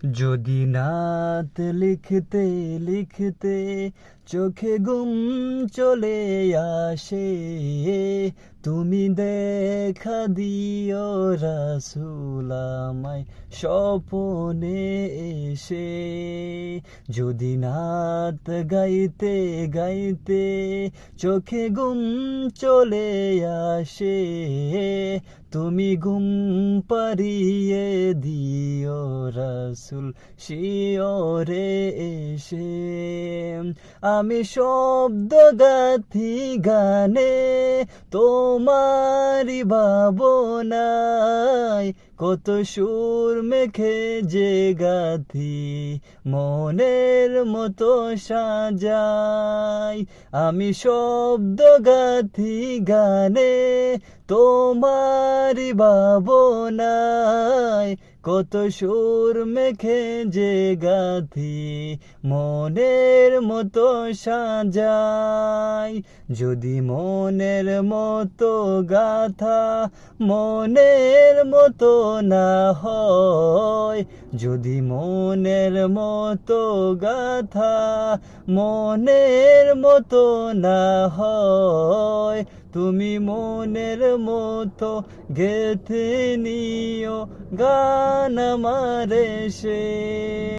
যদি নাত লিখতে লিখতে চোখে ঘুম চলে আসে, তুমি দেখা দিও রাসূল আমায় স্বপনে এসে। যদি নাত গাইতে গাইতে চোখে ঘুম চলে আসে, তুমি ঘুম পাড়িয়ে দিও রাসূল শিয়রে এসে। আমি শব্দ গাথি গানে তোমারি ভাবনায়, কত সুর মেখে যে গাথি মনের মতো সাজাই। আমি শব্দ গাথি গানে তোমারি ভাবনায়, কত সুর মেখে যে গাথি মনের মতো সাজাই। যদি মনের মতো গাথা মনের মতো না হয়, যদি মনের মতো গাথা মনের মতো না হয়, তুমি মনের মতো গেথে নিও গান আমার সে।